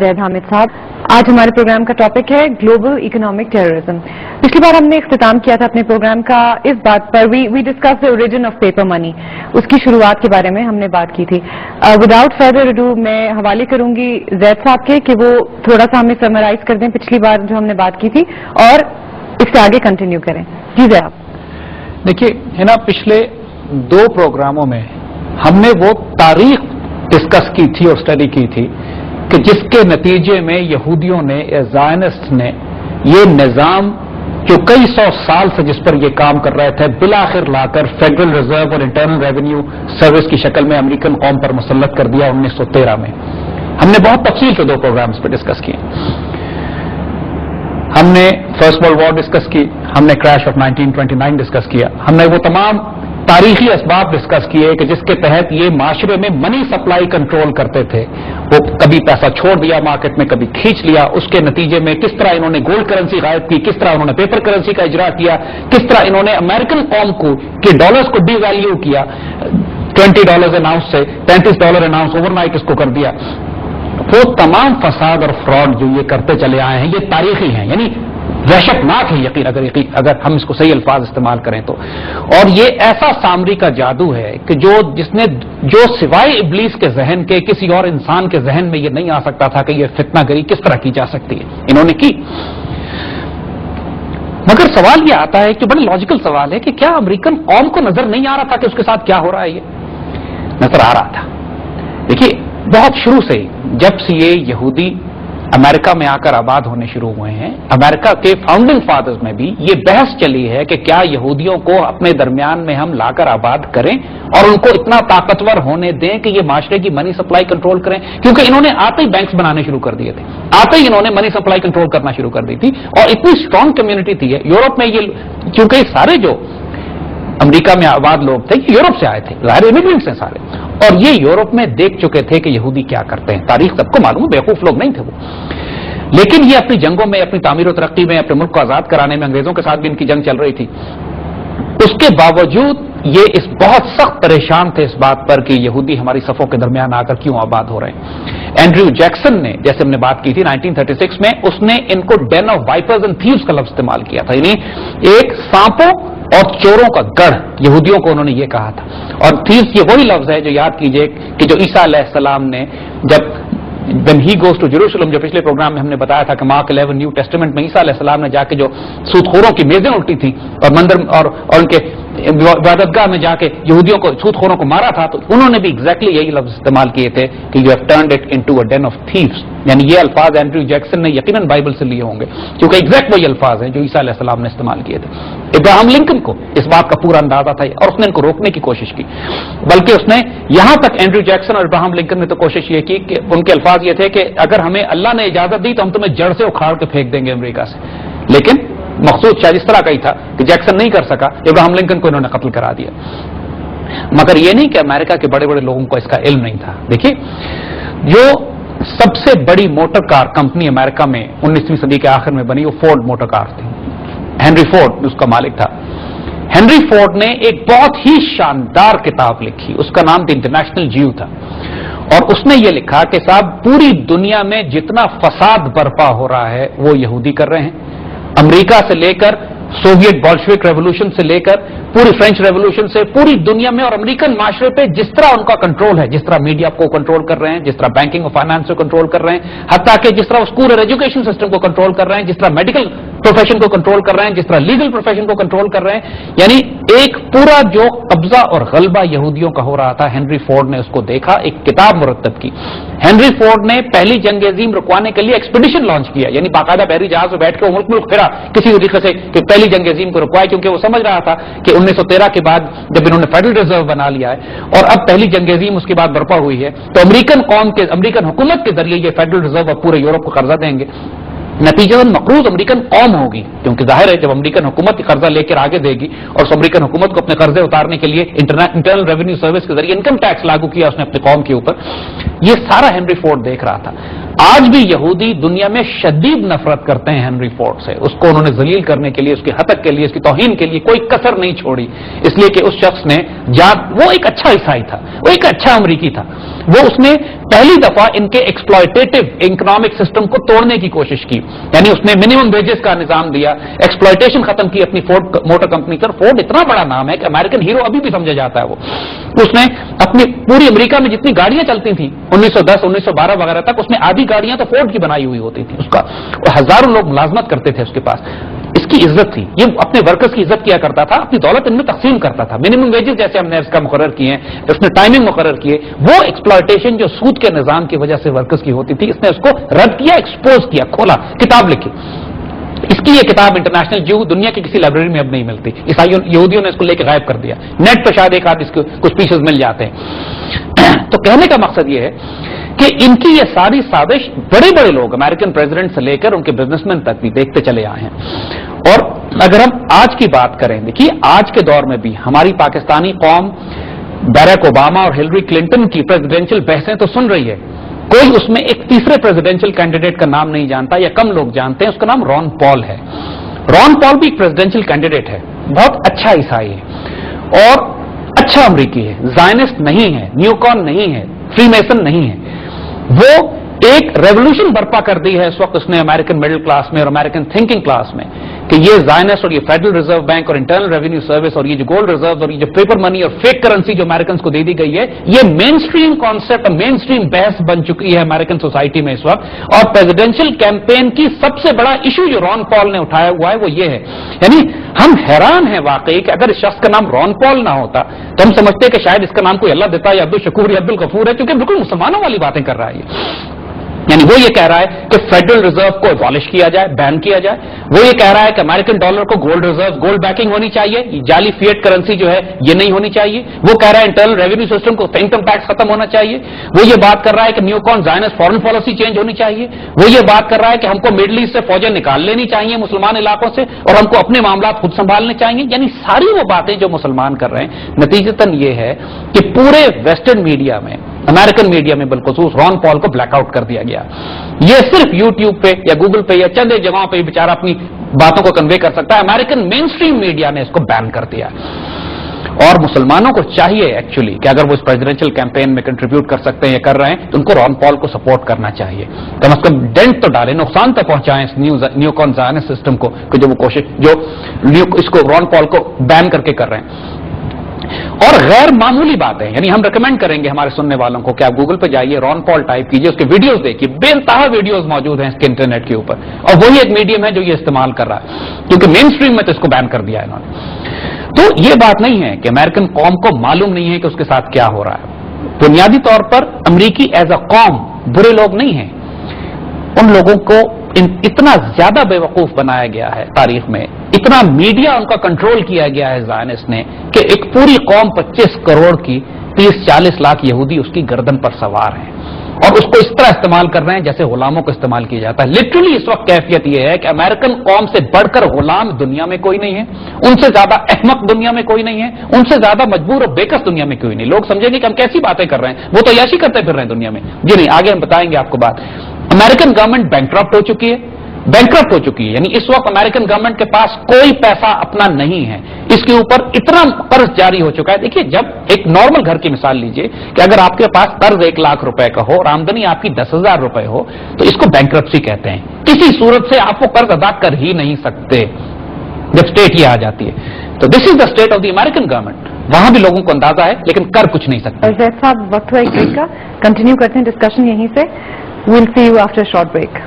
زید حامد صاحب. آج ہمارے پروگرام کا ٹاپک ہے گلوبل اکنامک ٹیررزم. پچھلی بار ہم نے اختتام کیا تھا اپنے پروگرام کا اس بات پر we discuss the origin of paper money. اس کی شروعات کے بارے میں ہم نے بات کی تھی. وداؤٹ فردر اڈو میں حوالے کروں گی زید صاحب کے کہ وہ تھوڑا سا ہمیں سمرائز کر دیں پچھلی بار جو ہم نے بات کی تھی اور اس سے آگے کنٹینیو کریں. جی زید آپ. دیکھیے ہے نا، پچھلے 2 پروگراموں میں ہم نے وہ تاریخ ڈسکس کی تھی اور اسٹڈی کی تھی کہ جس کے نتیجے میں یہودیوں نے، زائنسٹ نے، یہ نظام جو کئی 100 سال سے جس پر یہ کام کر رہے تھے بالآخر لا کر فیڈرل ریزرو اور انٹرنل ریونیو سروس کی شکل میں امریکن قوم پر مسلط کر دیا 1913 میں. ہم نے بہت تفصیل سے 2 پروگرامز پہ ڈسکس کیے. ہم نے فرسٹ ورلڈ وار ڈسکس کی، ہم نے کریش آف 1929 ڈسکس کیا، ہم نے وہ تمام تاریخی اسباب ڈسکس کیے کہ جس کے تحت یہ معاشرے میں منی سپلائی کنٹرول کرتے تھے. وہ کبھی پیسہ چھوڑ دیا مارکیٹ میں، کبھی کھینچ لیا. اس کے نتیجے میں کس طرح انہوں نے گولڈ کرنسی غائب کی، کس طرح انہوں نے پیپر کرنسی کا اجرا کیا، کس طرح انہوں نے امریکن قوم کو کہ ڈالرز کو ڈی ویلیو کیا، $20 ان آؤنس سے $35 ان آؤنس اوور نائٹ اس کو کر دیا. وہ تمام فساد اور فراڈ جو یہ کرتے چلے آئے ہیں یہ تاریخی ہیں، یعنی وحشت ناک ہے یقین اگر ہم اس کو صحیح الفاظ استعمال کریں تو. اور یہ ایسا سامری کا جادو ہے کہ جو سوائے ابلیس کے ذہن کے کسی اور انسان کے ذہن میں یہ نہیں آ سکتا تھا کہ یہ فتنہ گری کس طرح کی جا سکتی ہے، انہوں نے کی. مگر سوال یہ آتا ہے کہ بڑا لاجیکل سوال ہے کہ کیا امریکن قوم کو نظر نہیں آ رہا تھا کہ اس کے ساتھ کیا ہو رہا ہے؟ یہ نظر آ رہا تھا. دیکھیے بہت شروع سے جب سے یہ یہودی امریکہ میں آ کر آباد ہونے شروع ہوئے ہیں، امریکہ کے فاؤنڈنگ فادرز میں بھی یہ بحث چلی ہے کہ کیا یہودیوں کو اپنے درمیان میں ہم لا کر آباد کریں اور ان کو اتنا طاقتور ہونے دیں کہ یہ معاشرے کی منی سپلائی کنٹرول کریں. کیونکہ انہوں نے آتے ہی بینکس بنانے شروع کر دیے تھے، آتے ہی انہوں نے منی سپلائی کنٹرول کرنا شروع کر دی تھی. اور اتنی اسٹرانگ کمیونٹی تھی یورپ میں. یہ کیونکہ سارے جو امریکہ میں آباد لوگ تھے یہ یورپ سے آئے تھے، ظاہر امیگرینٹس ہیں سارے، اور یہ یورپ میں دیکھ چکے تھے کہ یہودی کیا کرتے ہیں. تاریخ سب کو معلوم ہے، بیوقوف لوگ نہیں تھے وہ. لیکن یہ اپنی جنگوں میں، اپنی تعمیر و ترقی میں، اپنے ملک کو آزاد کرانے میں انگریزوں کے ساتھ بھی ان کی جنگ چل رہی تھی. اس کے باوجود یہ اس بہت سخت پریشان تھے اس بات پر کہ یہودی ہماری صفوں کے درمیان آ کر کیوں آباد ہو رہے ہیں. اینڈریو جیکسن نے، جیسے ہم نے بات کی تھی 1936 میں، اس نے ان کو ڈین آف وائپرز اینڈ تھیوز کا لفظ استعمال کیا تھا. یعنی ایک سانپوں اور چوروں کا گڑھ یہودیوں کو انہوں نے یہ کہا تھا. اور تھیوز یہ وہی لفظ ہے جو یاد کیجئے کہ جو عیسیٰ علیہ السلام نے جب when he goes to Jerusalem، جو پچھلے پروگرام میں ہم نے بتایا تھا کہ مارک 11 نیو ٹیسٹمنٹ میں عیسیٰ علیہ السلام نے جا کے جو سود خوروں کی میزیں الٹی تھیں اور مندر اور ان کے عبادتگاہ میں جا کے یہودیوں کو، سود خوروں کو مارا تھا، تو انہوں نے بھی ایگزیکٹلی یہی لفظ استعمال کیے تھے کہ you have turned it into a den of thieves. یعنی یہ الفاظ اینڈریو جیکسن نے یقیناً بائبل سے لیے ہوں گے، کیونکہ ایگزیکٹ وہی الفاظ ہیں جو عیسیٰ علیہ السلام نے استعمال کیے تھے. ابراہم لنکن کو اس بات کا پورا اندازہ تھا اور اس نے ان کو روکنے کی کوشش کی. بلکہ اس نے یہاں تک اینڈریو جیکسن اور ابراہم لنکن نے تو کوشش یہ کی کہ ان کے الفاظ یہ تھے کہ اگر ہمیں اللہ نے اجازت دی تو ہم تمہیں جڑ سے اکھاڑ کے پھینک دیں گے امریکہ سے. لیکن مقصود شاید اس طرح کا ہی تھا کہ جیکسن نہیں کر سکا، ابراہم لنکن کو انہوں نے قتل کرا دیا. مگر یہ نہیں کہ امریکہ کے بڑے بڑے لوگوں کو اس کا علم نہیں تھا. دیکھیے جو سب سے بڑی موٹر کار کمپنی امریکہ میں 19ویں صدی کے آخر میں بنی وہ فورڈ موٹر کار تھی. ہنری فورڈ اس کا مالک تھا. ہنری فورڈ نے ایک بہت ہی شاندار کتاب لکھی، اس کا نام دی انٹرنیشنل جیو تھا. اور اس نے یہ لکھا کہ صاحب پوری دنیا میں جتنا فساد برپا ہو رہا ہے وہ یہودی کر رہے ہیں. امریکہ سے لے کر سوویت بولشوک ریولوشن سے لے کر پوری فرینچ ریولوشن سے پوری دنیا میں اور امریکن معاشرے پہ جس طرح ان کا کنٹرول ہے، جس طرح میڈیا کو کنٹرول کر رہے ہیں، جس طرح بینکنگ اور فائنانس کو کنٹرول کر رہے ہیں، حتیٰ کہ جس طرح اسکول اور ایجوکیشن سسٹم کو کنٹرول کر رہے ہیں، جس طرح میڈیکل پروفیشن کو کنٹرول کر رہے ہیں، جس طرح لیگل پروفیشن کو کنٹرول کر رہے ہیں. یعنی ایک پورا جو قبضہ اور غلبہ یہودیوں کا ہو رہا تھا، ہنری فورڈ نے اس کو دیکھا، ایک کتاب مرتب کی. ہنری فورڈ نے پہلی جنگ عظیم رکوانے کے لیے ایکسپیڈیشن لانچ کیا، یعنی باقاعدہ بحری جہاز میں بیٹھ کے ملک پھرا کسی طریقے سے کہ پہلی جنگ عظیم کو رکوائے، کیونکہ وہ سمجھ رہا تھا کہ 1913 کے بعد جب انہوں نے فیڈرل ریزرو بنا لیا ہے اور اب پہلی جنگ عظیم اس کے بعد برپا ہوئی ہے تو امریکن حکومت کے ذریعے یہ فیڈرل ریزرو اب پورے یورپ کو قرضہ دیں گے. نتیجہ مقروض امریکن قوم ہوگی، کیونکہ ظاہر ہے جب امریکن حکومت قرضہ لے کر آگے دے گی اور اس امریکن حکومت کو اپنے قرضے اتارنے کے لیے انٹرنل ریونیو سروس کے ذریعے انکم ٹیکس لاگو کیا اس نے اپنی قوم کے اوپر. یہ سارا ہنری فورڈ دیکھ رہا تھا. आज भी यहूदी दुनिया में शदीद नफरत करते हैं हेनरी फोर्ड से। उसको उन्होंने जलील करने के लिए, उसकी हतक के लिए, उसकी तौहीन के लिए कोई कसर नहीं छोड़ी, इसलिए कि उस शख्स ने वो एक अच्छा ईसाई था, वो एक अच्छा अमरीकी था, उसने पहली दफा इनके एक्सप्लॉयटेटिव इकोनॉमिक सिस्टम को तोड़ने की कोशिश की, यानी उसने मिनिमम वेजेस का निजाम दिया, एक्सप्लॉयटेशन खत्म की अपनी फोर्ड मोटर कंपनी पर। फोर्ड इतना बड़ा नाम है कि अमेरिकन हीरो अभी भी समझा जाता है वो। उसने अपनी पूरी अमेरिका में जितनी गाड़ियां चलती थी 1910 1912 वगैरह तक, उसमें आधी गाड़ियां तो फोर्ड की बनाई हुई होती थी उसका, और हजारों लोग मुलाजमत करते थे उसके पास। इसकी इज्जत थी, ये अपने वर्कर्स की इज्जत किया करता था, अपनी दौलत इनमें तकसीम करता था। मिनिमम वेजेस जैसे हमने इसका मुकर्रर किए हैं, उसने टाइमिंग मुकर्रर किए, वो एक्सप्लॉयटेशन जो सूद के निजाम की वजह से वर्कर्स की होती थी, इसने उसको रद्द किया, एक्सपोज किया, खोला, किताब लिखी। इसकी ये किताब इंटरनेशनल ज्यू दुनिया की किसी लाइब्रेरी में अब नहीं मिलती, ईसाइयों यहूदियों ने इसको लेकर गायब कर दिया। नेट पर शायद एक आध इसके कुछ पीसेस मिल जाते हैं। तो कहने का मकसद ये है कि इनकी ये सारी साजिश बड़े बड़े लोग, अमेरिकन प्रेसिडेंट से लेकर उनके बिजनेसमैन तक भी देखते चले आए हैं। और अगर हम आज की बात करें, देखिए आज के दौर में भी हमारी पाकिस्तानी कौम बैरक ओबामा और हिलरी क्लिंटन की प्रेसिडेंशियल बहसें तो सुन रही है, कोई उसमें एक तीसरे प्रेसिडेंशियल कैंडिडेट का नाम नहीं जानता या कम लोग जानते हैं, उसका नाम रॉन पॉल है। रॉन पॉल भी एक प्रेसिडेंशियल कैंडिडेट है, बहुत अच्छा ईसाई है और अच्छा अमरीकी है, जायनिस्ट नहीं है, न्यूकॉन नहीं है, फ्रीमेसन नहीं है। वो एक रेवोल्यूशन बर्पा कर दी है इस वक्त उसने अमेरिकन मिडिल क्लास में और अमेरिकन थिंकिंग क्लास में, कि ये जायनिस्ट और ये फेडरल रिजर्व बैंक और इंटरनल रेवेन्यू सर्विस और ये जो गोल्ड रिजर्व और ये जो पेपर मनी और फेक करेंसी जो अमेरिकन को दे दी गई है, ये मेन स्ट्रीम कॉन्सेप्ट और मेन स्ट्रीम बहस बन चुकी है अमेरिकन सोसाइटी में इस वक्त। और प्रेसिडेंशियल कैंपेन की सबसे बड़ा इशू जो रॉन पॉल ने उठाया हुआ है वो ये है, यानी हम हैरान हैं वाकई कि अगर इस शख्स का नाम रॉन पॉल ना होता तो हम समझते कि शायद इसका नाम कोई अल्लाह देता या अब्दुल शकूर या अब्दुल गफूर है, क्योंकि बिल्कुल मुसलमानों वाली बातें कर रहा है। यानी वो ये कह रहा है कि फेडरल रिजर्व को एबॉलिश किया जाए, बैन किया जाए। वो ये कह रहा है कि अमेरिकन डॉलर को गोल्ड रिजर्व, गोल्ड बैकिंग होनी चाहिए, जाली फिएट करेंसी जो है ये नहीं होनी चाहिए। वो कह रहा है इंटरनल रेवेन्यू सिस्टम को इनकम टैक्स खत्म होना चाहिए। वो ये बात कर रहा है कि न्यूकॉन जायनिस्ट फॉरेन पॉलिसी चेंज होनी चाहिए। वो ये बात कर रहा है कि हमको मिडिल ईस्ट से फौजें निकाल लेनी चाहिए मुसलमान इलाकों से और हमको अपने मामला खुद संभालने चाहिए। यानी सारी वो बातें जो मुसलमान कर रहे हैं, नतीजतन ये है कि पूरे वेस्टर्न मीडिया में, अमेरिकन मीडिया में बिलखुसूस रॉन पॉल को ब्लैकआउट कर दिया गया। ये सिर्फ यूट्यूब पे या गूगल पे या चंद जगहों पे बेचारा अपनी बातों को कन्वे कर सकता है, अमेरिकन मेन स्ट्रीम मीडिया ने इसको बैन कर दिया। और मुसलमानों को चाहिए एक्चुअली कि अगर वो इस प्रेसिडेंशियल कैंपेन में कंट्रीब्यूट कर सकते हैं या कर रहे हैं तो उनको रॉन पॉल को सपोर्ट करना चाहिए, कम से कम डेंट तो डालें, नुकसान तो पहुंचाएं इस न्यूकॉन जायनिस्ट सिस्टम को, कि जो वो कोशिश जो इसको रॉन पॉल को बैन करके कर रहे हैं। और गैर मामूली बात है, यानी हम रिकमेंड करेंगे हमारे सुनने वालों को कि आप गूगल पे जाइए, रॉन पॉल टाइप कीजिए, उसके वीडियोस देखिए, बेनतहा वीडियोस मौजूद हैं इसके इंटरनेट के ऊपर, और वही एक मीडियम है जो ये इस्तेमाल कर रहा है, क्योंकि मेन स्ट्रीम में तो इसको बैन कर दिया है इन्होंने। तो ये बात नहीं है कि अमेरिकन कौम को मालूम नहीं है कि उसके साथ क्या हो रहा है। बुनियादी तौर पर अमरीकी एज अ कौम बुरे लोग नहीं हैं, उन लोगों को इतना ज्यादा बेवकूफ बनाया गया है तारीख में, इतना मीडिया उनका कंट्रोल किया गया है ज़ायनिस्ट ने, कि एक पूरी कौम 25 करोड़ की 30-40 लाख यहूदी उसकी गर्दन पर सवार हैं और उसको इस तरह इस्तेमाल कर रहे हैं जैसे गुलामों को इस्तेमाल किया जाता है। लिटरली इस वक्त कैफियत यह है कि अमेरिकन कौम से बढ़कर गुलाम दुनिया में कोई नहीं है, उनसे ज्यादा अहमक दुनिया में कोई नहीं है, उनसे ज्यादा मजबूर और बेकस दुनिया में कोई नहीं। लोग समझेंगे कि हम कैसी बातें कर रहे हैं, वो तो याशी करते फिर रहे हैं दुनिया में। जी नहीं, आगे हम बताएंगे आपको बात। अमेरिकन गवर्नमेंट बैंकक्रप्ट हो चुकी है, बैंकक्रप्ट हो चुकी है, यानी इस वक्त अमेरिकन गवर्नमेंट के पास कोई पैसा अपना नहीं है, इसके ऊपर इतना कर्ज जारी हो चुका है। देखिए, जब एक नॉर्मल घर की मिसाल लीजिए कि अगर आपके पास कर्ज 1 लाख रुपए का हो और आमदनी आपकी 10,000 रुपए हो तो इसको बैंकक्रप्सी कहते हैं। किसी सूरत से आप वो कर्ज अदा कर ही नहीं सकते जब स्टेट ये आ जाती है। तो this is the state of the American government. वहां भी लोगों को अंदाजा है लेकिन कर कुछ नहीं सकते। जैद साहब, वक्त हुआ एक ब्रेक का, कंटिन्यू करते हैं डिस्कशन यहीं से। Will see you after short break.